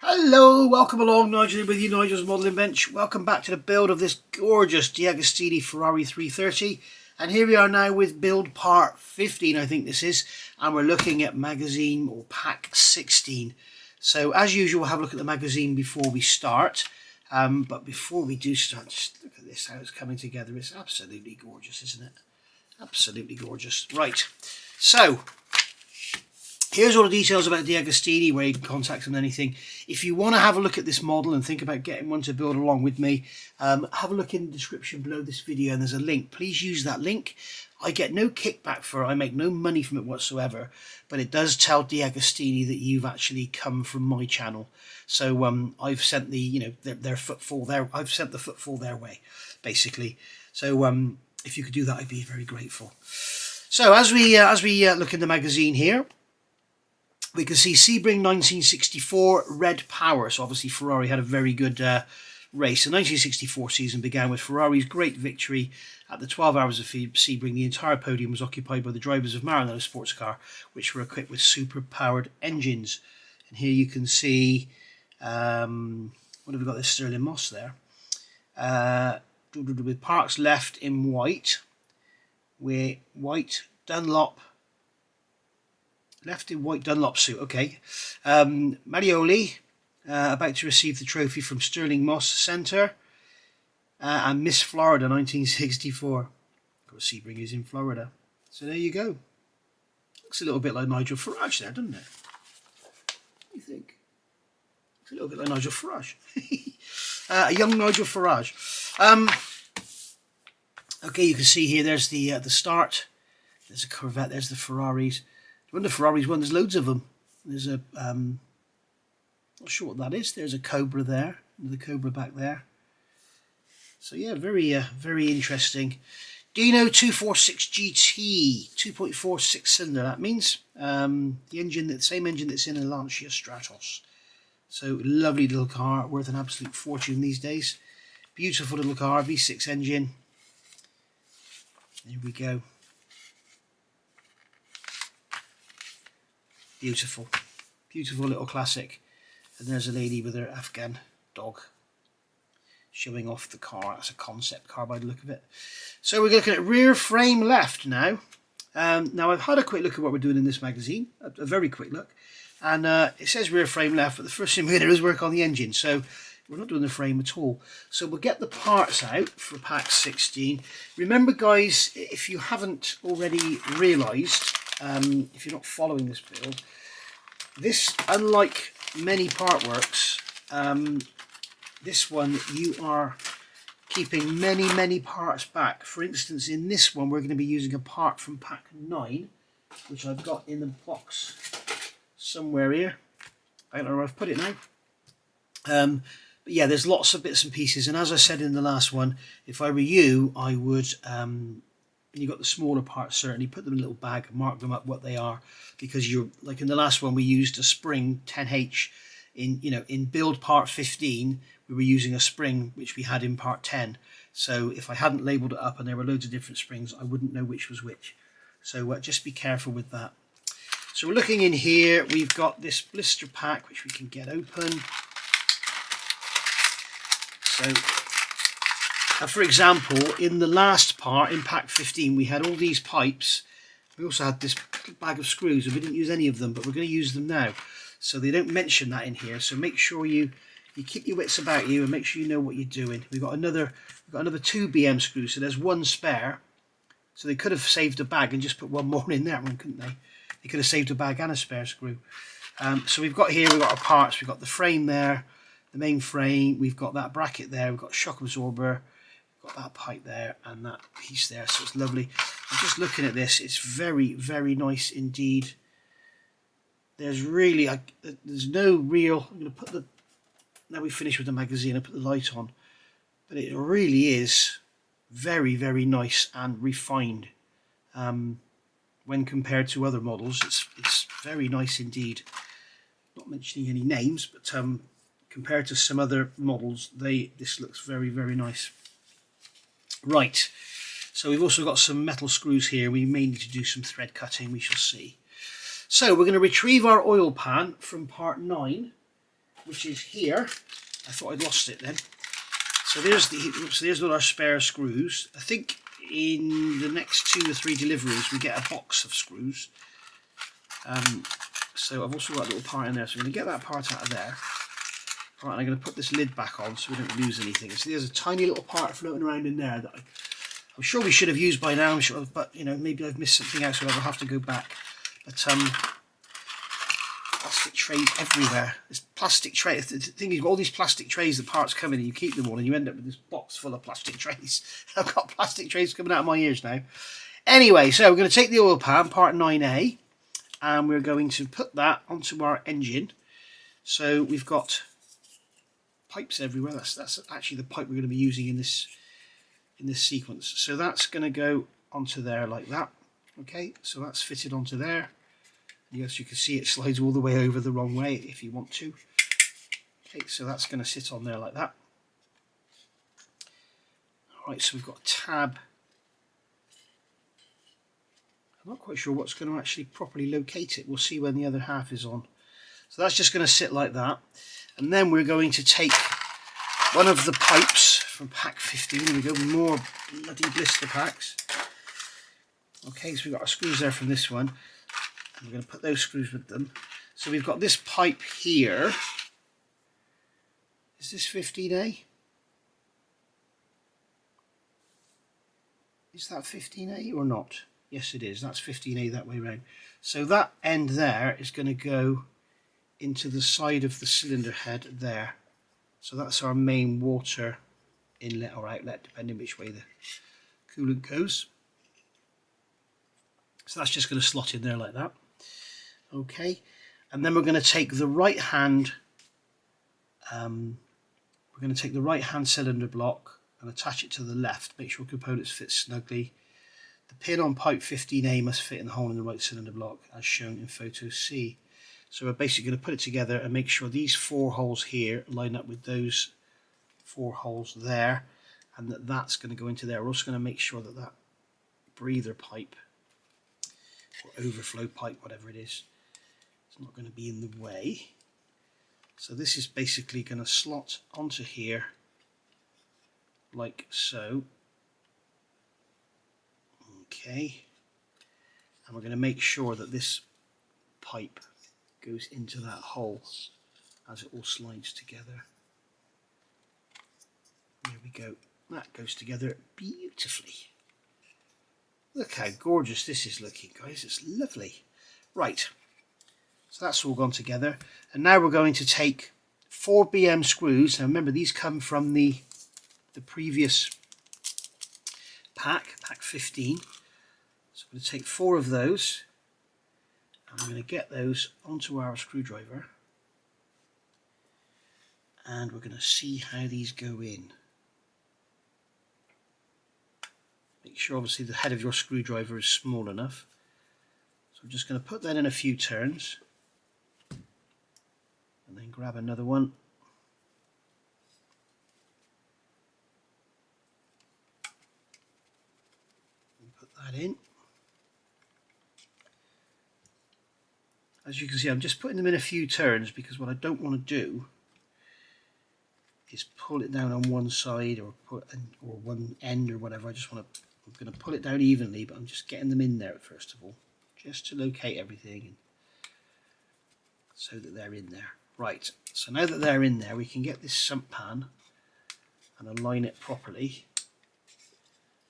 Hello, welcome along, Nigel with you, Nigel's Modelling Bench. Welcome back to the build of this gorgeous DeAgostini Ferrari 330. And here we are now with build part 15, I think this is. And we're looking at magazine or pack 16. So as usual, we'll have a look at the magazine before we start. But before we do start, just look at this, how it's coming together. It's absolutely gorgeous, isn't it? Absolutely gorgeous. Right, so here's all the details about DeAgostini, where you can contact them and anything. If you want to have a look at this model and think about getting one to build along with me, have a look in the description below this video and there's a link. Please use that link. I get no kickback for it. I make no money from it whatsoever, but it does tell DeAgostini that you've actually come from my channel. So I've sent the, their footfall there. I've sent the footfall their way, basically. So if you could do that, I'd be very grateful. So as we look in the magazine here, we can see Sebring 1964 Red Power. So obviously Ferrari had a very good race. The 1964 season began with Ferrari's great victory at the 12 Hours of Sebring. The entire podium was occupied by the drivers of Maranello sports car, which were equipped with super-powered engines. And here you can see, what have we got? This Stirling Moss there. With Parks left in white, with white Dunlop. Left in white Dunlop suit, okay. Marioli, about to receive the trophy from Stirling Moss Centre. And Miss Florida 1964. Of course, Sebring is in Florida. So there you go. Looks a little bit like Nigel Farage there, doesn't it? What do you think? Looks a little bit like Nigel Farage. A young Nigel Farage. Okay, you can see here, there's the start. There's a Corvette, there's the Ferraris. When the Ferraris won, there's loads of them. There's a, not sure what that is. There's a Cobra there, the Cobra back there. So yeah, very interesting. Dino 246 GT, 2.46 cylinder. That means the engine, the same engine that's in a Lancia Stratos. So lovely little car, worth an absolute fortune these days. Beautiful little car, V6 engine. There we go. Beautiful, beautiful little classic. And there's a lady with her Afghan dog showing off the car. That's a concept car by the look of it. So we're looking at rear frame left now. Now I've had a quick look at what we're doing in this magazine, a very quick look. And it says rear frame left, but the first thing we're going to do is work on the engine. So we're not doing the frame at all. So we'll get the parts out for pack 16. Remember guys, if you haven't already realised, if you're not following this build, this, unlike many part works, this one you are keeping many parts back. For instance, in this one we're going to be using a part from pack 9, which I've got in the box somewhere here. I don't know where I've put it now. But yeah, there's lots of bits and pieces, and as I said in the last one, if I were you, I would, you got the smaller parts, certainly put them in a little bag, mark them up what they are, because you're, like in the last one we used a spring 10H in build part 15 we were using a spring which we had in part 10. So if I hadn't labelled it up and there were loads of different springs, I wouldn't know which was which. So just be careful with that. So we're looking in here, we've got this blister pack which we can get open. So for example, in the last part, in pack 15, we had all these pipes. We also had this bag of screws, and we didn't use any of them, but we're going to use them now. So they don't mention that in here. So make sure you keep your wits about you and make sure you know what you're doing. We've got another 2 BM screws, so there's one spare. So they could have saved a bag and just put one more in there, couldn't they? They could have saved a bag and a spare screw. So we've got here, we've got our parts. We've got the frame there, the main frame. We've got that bracket there. We've got shock absorber. Got that pipe there and that piece there, so it's lovely. I'm just looking at this, it's very nice indeed. There's really, there's no real, I'm going to put the, now we finish with the magazine, I put the light on, but it really is very nice and refined. When compared to other models, it's very nice indeed. Not mentioning any names, but compared to some other models, this looks very nice. Right, so we've also got some metal screws here. We may need to do some thread cutting, we shall see. So we're going to retrieve our oil pan from part 9 which is here. I thought I'd lost it then. So there's all our spare screws. I think in the next 2 or 3 deliveries we get a box of screws. So I've also got a little part in there, so I'm going to get that part out of there. Right, and I'm going to put this lid back on so we don't lose anything. So there's a tiny little part floating around in there that I'm sure we should have used by now, but you know, maybe I've missed something out, so I'll have to go back. But plastic trays everywhere. There's plastic trays. The thing is, you've got all these plastic trays, the parts come in, and you keep them all, and you end up with this box full of plastic trays. I've got plastic trays coming out of my ears now. Anyway, so we're going to take the oil pan, part 9A, and we're going to put that onto our engine. So we've got pipes everywhere. That's actually the pipe we're going to be using in this sequence. So that's going to go onto there like that. Okay, so that's fitted onto there. Yes, you can see it slides all the way over the wrong way if you want to. Okay, so that's going to sit on there like that. Alright, so we've got a tab. I'm not quite sure what's going to actually properly locate it. We'll see when the other half is on. So that's just going to sit like that. And then we're going to take one of the pipes from pack 15. Here we go, more bloody blister packs. Okay, so we've got our screws there from this one. And we're going to put those screws with them. So we've got this pipe here. Is this 15A? Is that 15A or not? Yes, it is. That's 15A that way around. So that end there is going to go into the side of the cylinder head there. So that's our main water inlet or outlet, depending which way the coolant goes. So that's just going to slot in there like that. Okay, and then we're going to take the right hand. We're going to take the right hand cylinder block and attach it to the left. Make sure components fit snugly. The pin on pipe 15A must fit in the hole in the right cylinder block, as shown in photo C. So we're basically going to put it together and make sure these 4 holes here line up with those 4 holes there, and that's going to go into there. We're also going to make sure that that breather pipe or overflow pipe, whatever it is not going to be in the way. So this is basically going to slot onto here like so. Okay, and we're going to make sure that this pipe goes into that hole as it all slides together. There we go. That goes together beautifully. Look how gorgeous this is looking, guys. It's lovely. Right, so that's all gone together, and now we're going to take 4 BM screws. Now remember, these come from the previous pack 15. So I'm going to take 4 of those, and I'm going to get those onto our screwdriver, and we're going to see how these go in. Make sure obviously the head of your screwdriver is small enough. So I'm just going to put that in a few turns, and then grab another one. And put that in. As you can see, I'm just putting them in a few turns because what I don't want to do is pull it down on one side or one end or whatever. I'm going to pull it down evenly, but I'm just getting them in there first of all, just to locate everything and so that they're in there. Right, so now that they're in there, we can get this sump pan and align it properly.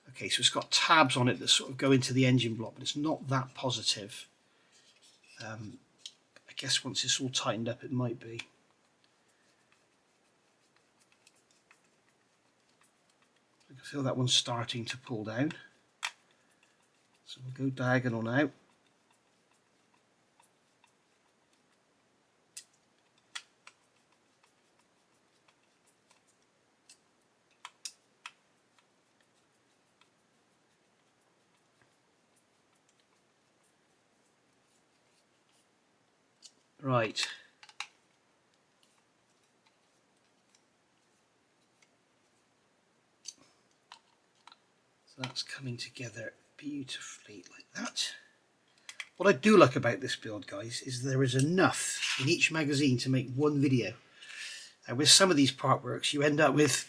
Okay, so it's got tabs on it that sort of go into the engine block, but it's not that positive. I guess once it's all tightened up, it might be. I can feel that one's starting to pull down. So we'll go diagonal now. Right. So that's coming together beautifully like that. What I do like about this build, guys, is there is enough in each magazine to make one video. And with some of these part works, you end up with,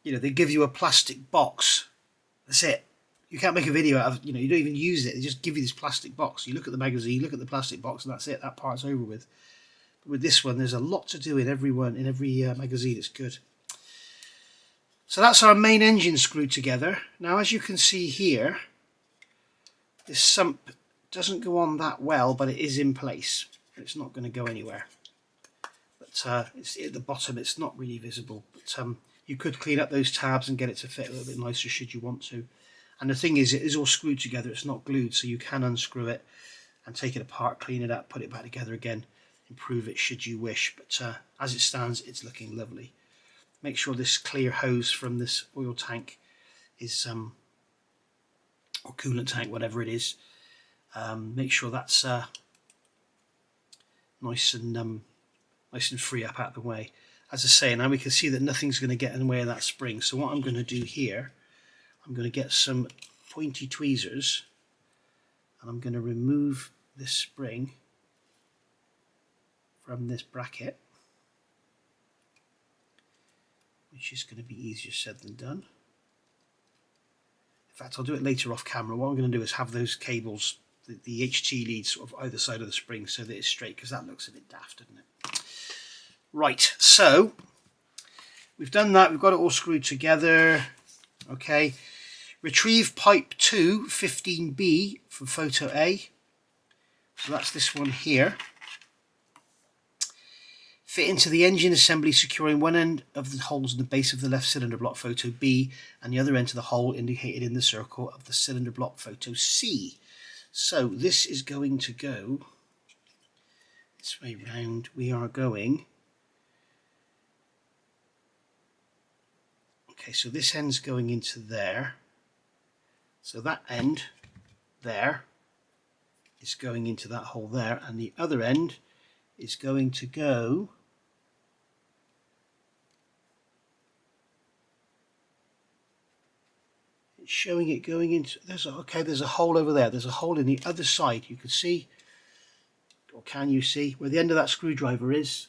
you know, they give you a plastic box. That's it. You can't make a video out of, you know, you don't even use it. They just give you this plastic box. You look at the magazine, look at the plastic box, and that's it. That part's over with. But with this one, there's a lot to do in every magazine. It's good. So that's our main engine screwed together. Now, as you can see here, this sump doesn't go on that well, but it is in place. It's not going to go anywhere. But it's at the bottom. It's not really visible. But you could clean up those tabs and get it to fit a little bit nicer should you want to. And the thing is, it is all screwed together. It's not glued, so you can unscrew it and take it apart, clean it up, put it back together again, improve it should you wish. But as it stands, it's looking lovely. Make sure this clear hose from this oil tank is, or coolant tank, whatever it is, make sure that's nice and free up out of the way. As I say, now we can see that nothing's going to get in the way of that spring. So what I'm going to do here, I'm going to get some pointy tweezers and I'm going to remove this spring from this bracket, which is going to be easier said than done. In fact, I'll do it later off camera. What I'm going to do is have those cables, the HT leads sort of either side of the spring so that it's straight, because that looks a bit daft, doesn't it? Right, so we've done that. We've got it all screwed together. Okay. Retrieve pipe 2, 15B from photo A. So that's this one here. Fit into the engine assembly, securing one end of the holes in the base of the left cylinder block, photo B, and the other end to the hole indicated in the circle of the cylinder block, photo C. So this is going to go this way round. We are going, okay, so this end's going into there. So that end there is going into that hole there, and the other end is going to go showing it going into, there's a hole over there. There's a hole in the other side. You can see, or can you see, where the end of that screwdriver is?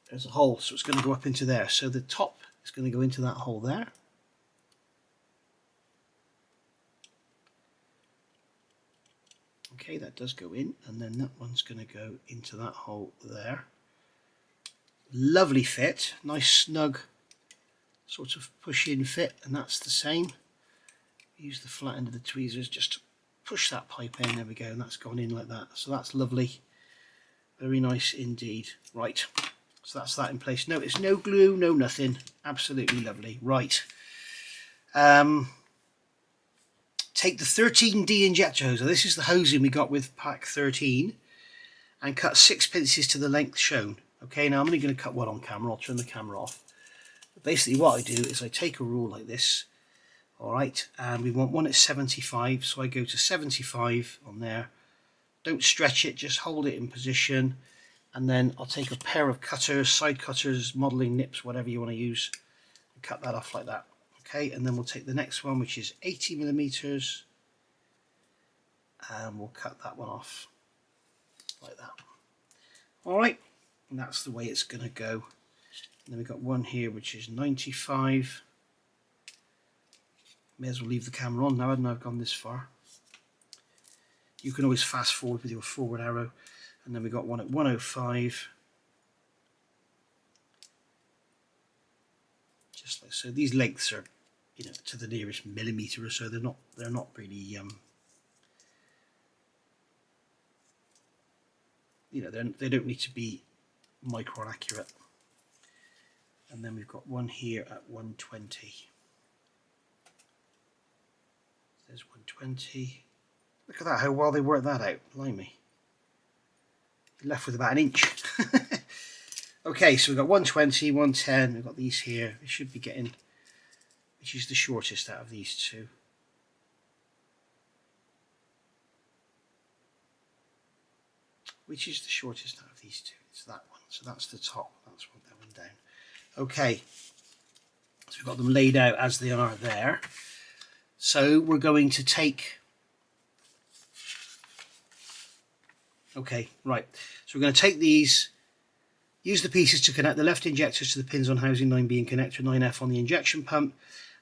There's a hole, so it's going to go up into there. So the top is going to go into that hole there. Okay, that does go in, and then that one's going to go into that hole there. Lovely fit, nice snug sort of push-in fit, and that's the same. Use the flat end of the tweezers just to push that pipe in. There we go, and that's gone in like that. So that's lovely, very nice indeed. Right, so that's that in place. No, it's no glue, no nothing. Absolutely lovely. Right. Take the 13D injector hose. So this is the hosing we got with pack 13, and cut 6 pinces to the length shown. Okay, now I'm only going to cut one on camera. I'll turn the camera off. But basically what I do is I take a rule like this, alright, and we want one at 75, so I go to 75 on there. Don't stretch it, just hold it in position, and then I'll take a pair of cutters, side cutters, modelling nips, whatever you want to use, and cut that off like that. Okay, and then we'll take the next one, which is 80 millimeters, and we'll cut that one off like that. Alright, and that's the way it's going to go. And then we've got one here which is 95. May as well leave the camera on now, hadn't I? I've gone this far. You can always fast forward with your forward arrow. And then we've got one at 105. Just like so. These lengths are, you know, to the nearest millimetre or so. They're not really you know, they don't need to be micron accurate. And then we've got one here at 120. There's 120. Look at that, how well they worked that out. Blimey. Left with about an inch. Okay, so we've got 120, 110. We've got these here. We should be getting, which is the shortest out of these two. Which is the shortest out of these two? It's that one. So that's the top. That's one, that one down. Okay, so we've got them laid out as they are there. So we're going to take, okay, right. So we're going to take these Use the pieces to connect the left injectors to the pins on housing 9B and connector 9F on the injection pump,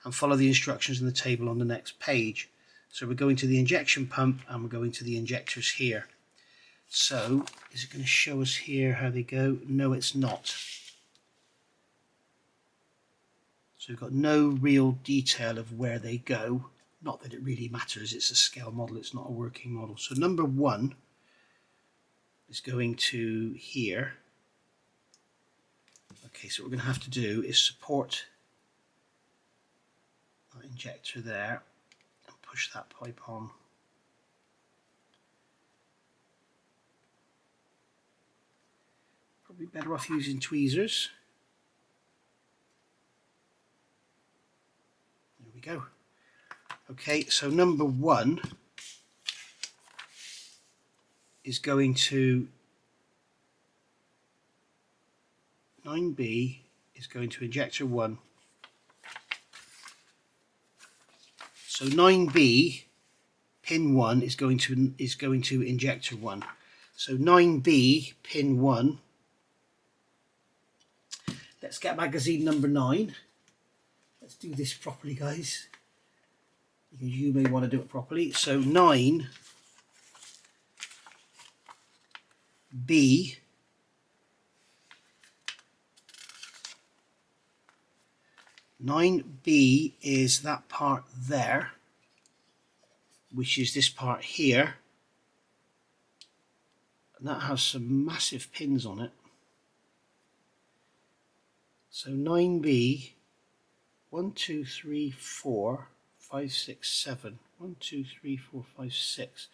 and follow the instructions in the table on the next page. So we're going to the injection pump and we're going to the injectors here. So is it going to show us here how they go? No, it's not. So we've got no real detail of where they go. Not that it really matters, it's a scale model, it's not a working model. So number 1 is going to here. Okay, so what we're going to have to do is support that injector there and push that pipe on. Probably better off using tweezers. There we go. Okay, so number 1 is going to 9B is going to injector 1. So 9B pin 1 is going to injector 1. So 9B pin 1. Let's get magazine number 9. Let's do this properly, guys, because you may want to do it properly. So 9B 9B is that part there, which is this part here, and that has some massive pins on it. So 9B, 1, 2, 3, 4, 5, 6, 7. 1, 2, 3, 4, 5, 6.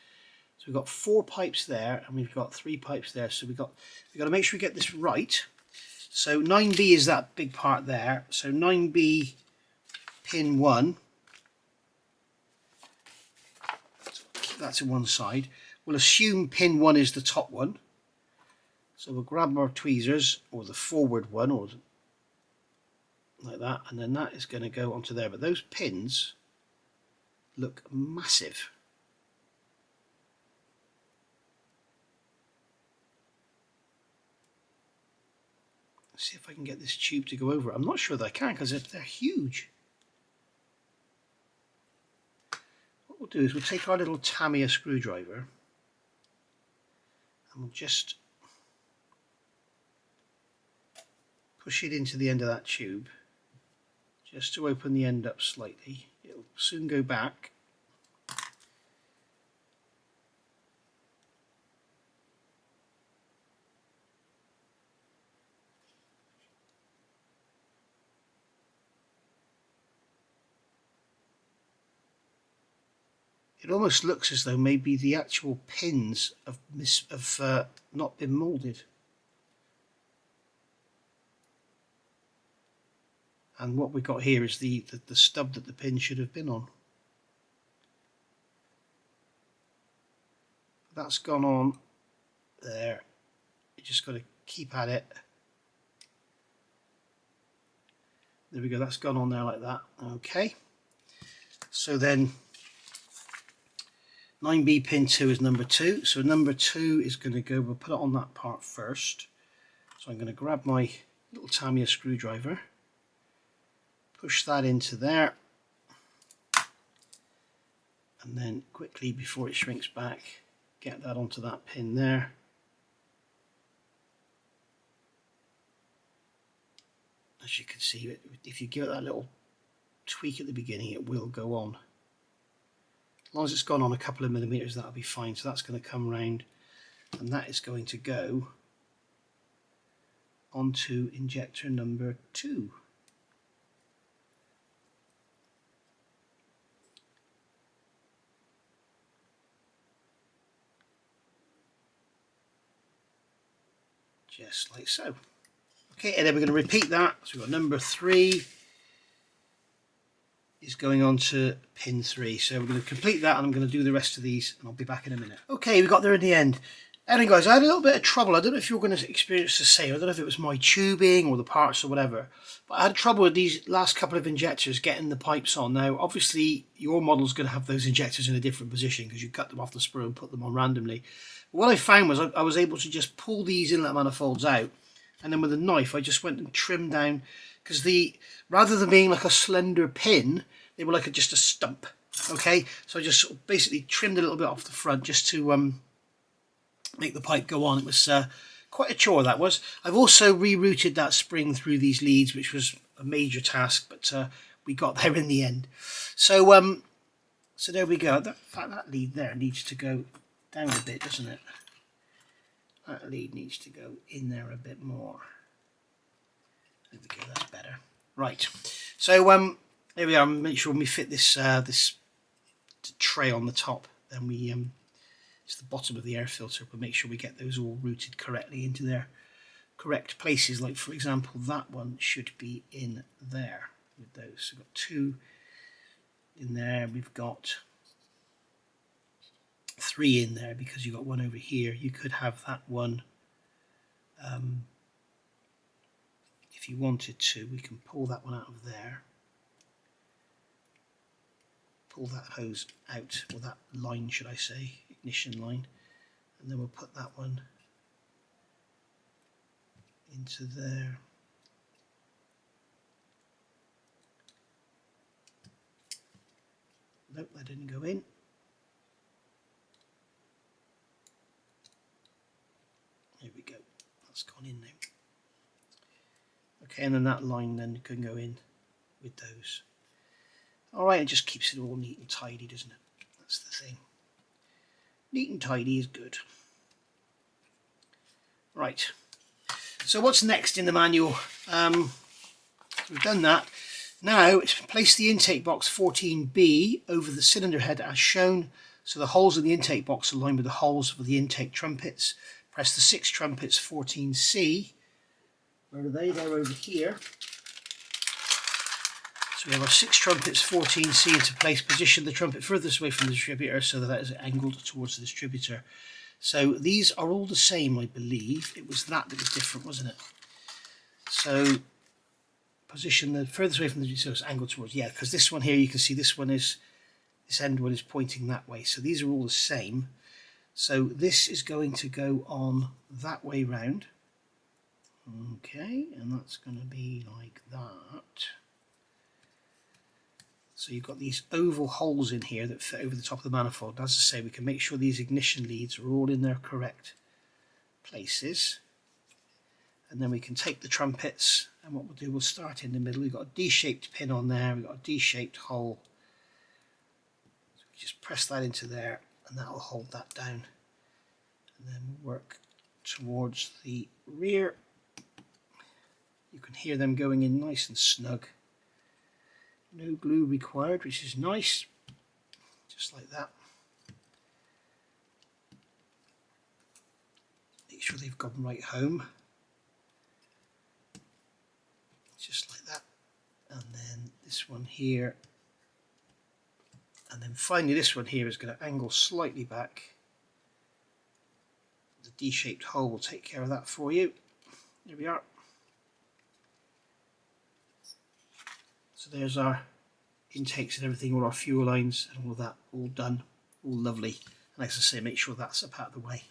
So we've got 4 pipes there, and we've got 3 pipes there. So we've got to make sure we get this right. So 9B is that big part there. So 9B pin 1. So keep that to one side. We'll assume pin 1 is the top one. So we'll grab our tweezers, or the forward one, or like that, and then that is going to go onto there. But those pins look massive. See if I can get this tube to go over. I'm not sure that I can, because they're huge. What we'll do is we'll take our little Tamiya screwdriver and we'll just push it into the end of that tube, just to open the end up slightly. It'll soon go back. It almost looks as though maybe the actual pins have not been moulded. And what we've got here is the stub that the pin should have been on. That's gone on there. You just got to keep at it. There we go, that's gone on there like that. Okay. So then 9B pin 2 is number 2. So number 2 is going to go, we'll put it on that part first. So I'm going to grab my little Tamiya screwdriver, push that into there, and then quickly, before it shrinks back, get that onto that pin there. As you can see, if you give it that little tweak at the beginning, it will go on. As long as it's gone on a couple of millimeters, that'll be fine. So that's going to come round, and that is going to go onto injector number 2. Just like so. Okay, and then we're going to repeat that. So we've got number 3 is going on to pin 3. So we're going to complete that, and I'm going to do the rest of these, and I'll be back in a minute. Okay, we got there in the end. Anyway, guys, I had a little bit of trouble. I don't know if you're going to experience the same. I don't know if it was my tubing or the parts or whatever, but I had trouble with these last couple of injectors getting the pipes on. Now, obviously, your model's going to have those injectors in a different position because you cut them off the sprue and put them on randomly. But what I found was I was able to just pull these inlet manifolds out and then with a knife I just went and trimmed down, because rather than being like a slender pin, they were like just a stump. Okay, so I just sort of basically trimmed a little bit off the front just to make the pipe go on. It was quite a chore, that was. I've also rerouted that spring through these leads, which was a major task, but we got there in the end. So so there we go. In fact, that lead there needs to go down a bit, doesn't it? That lead needs to go in there a bit more. There we go, that's better. Right, so there we are. Make sure when we fit this this tray on the top, then we it's the bottom of the air filter, but make sure we get those all routed correctly into their correct places. Like for example, that one should be in there with those. So we've got 2 in there. We've got 3 in there because you've got 1 over here. You could have that one if you wanted to. We can pull that one out of there, pull that hose out, or that line should I say, ignition line, and then we'll put that one into there. Nope, that didn't go in. There we go, that's gone in now. Okay, and then that line then can go in with those. Alright, it just keeps it all neat and tidy, doesn't it? That's the thing. Neat and tidy is good. Right, so what's next in the manual? We've done that. Now it's place the intake box 14B over the cylinder head as shown, so the holes in the intake box align with the holes for the intake trumpets. Press the 6 trumpets 14C. Where are they? They're over here. So we have our 6 trumpets 14C into place. Position the trumpet furthest away from the distributor so that is angled towards the distributor. So these are all the same, I believe. It was that was different, wasn't it? So position the furthest away from the distributor so it's angled towards, yeah, because this one here, you can see this end one is pointing that way. So these are all the same. So this is going to go on that way round. Okay, and that's going to be like that. So you've got these oval holes in here that fit over the top of the manifold. As I say, we can make sure these ignition leads are all in their correct places. And then we can take the trumpets, and what we'll do, we'll start in the middle. We've got a D-shaped pin on there, we've got a D-shaped hole. So we just press that into there, and that will hold that down. And then we'll work towards the rear. You can hear them going in nice and snug. No glue required, which is nice. Just like that. Make sure they've gone right home. Just like that. And then this one here. And then finally this one here is going to angle slightly back. The D-shaped hole will take care of that for you. There we are. So there's our intakes and everything, all our fuel lines and all that, all done, all lovely. And as I say, make sure that's up out of the way.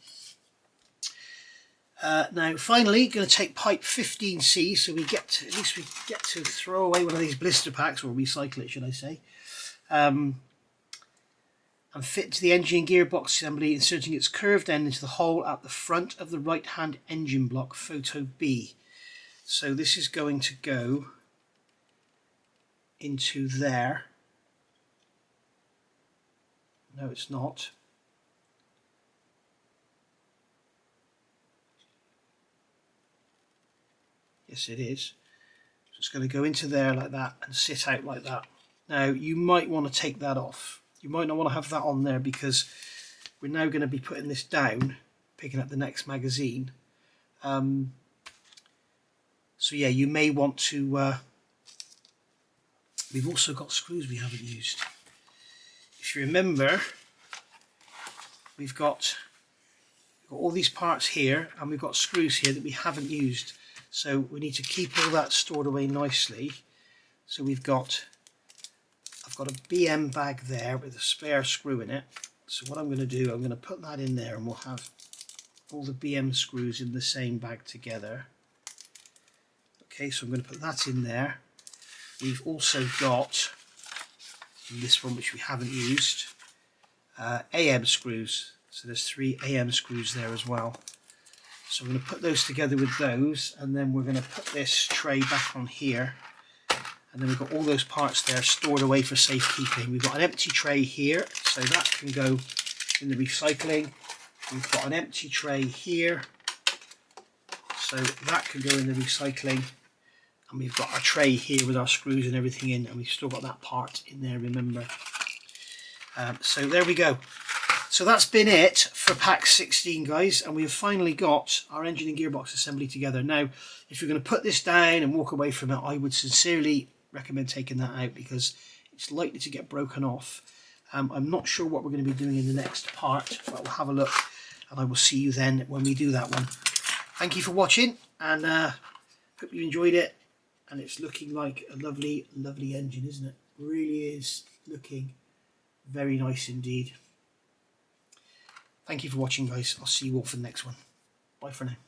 Now finally, going to take pipe 15C, so we get to, at least we get to throw away one of these blister packs, or recycle it, should I say, and fit to the engine gearbox assembly, inserting its curved end into the hole at the front of the right hand engine block, photo B. So this is going to go into there. No, it's not. Yes, it is. So it's going to go into there like that and sit out like that. Now you might want to take that off. You might not want to have that on there because we're now going to be putting this down, picking up the next magazine. So yeah, you may want to we've also got screws we haven't used. If you remember, we've got all these parts here and we've got screws here that we haven't used. So we need to keep all that stored away nicely. So I've got a BM bag there with a spare screw in it. So what I'm going to do, I'm going to put that in there and we'll have all the BM screws in the same bag together. Okay, so I'm going to put that in there. We've also got this one, which we haven't used, AM screws. So there's 3 AM screws there as well. So I'm going to put those together with those, and then we're going to put this tray back on here. And then we've got all those parts there stored away for safekeeping. We've got an empty tray here, so that can go in the recycling. We've got an empty tray here, so that can go in the recycling. And we've got our tray here with our screws and everything in, and we've still got that part in there, remember. So there we go. So that's been it for pack 16, guys, and we have finally got our engine and gearbox assembly together. Now, if you're going to put this down and walk away from it, I would sincerely recommend taking that out because it's likely to get broken off. I'm not sure what we're going to be doing in the next part, but we'll have a look, and I will see you then when we do that one. Thank you for watching, and hope you enjoyed it. And it's looking like a lovely, lovely engine, isn't it? Really is looking very nice indeed. Thank you for watching, guys. I'll see you all for the next one. Bye for now.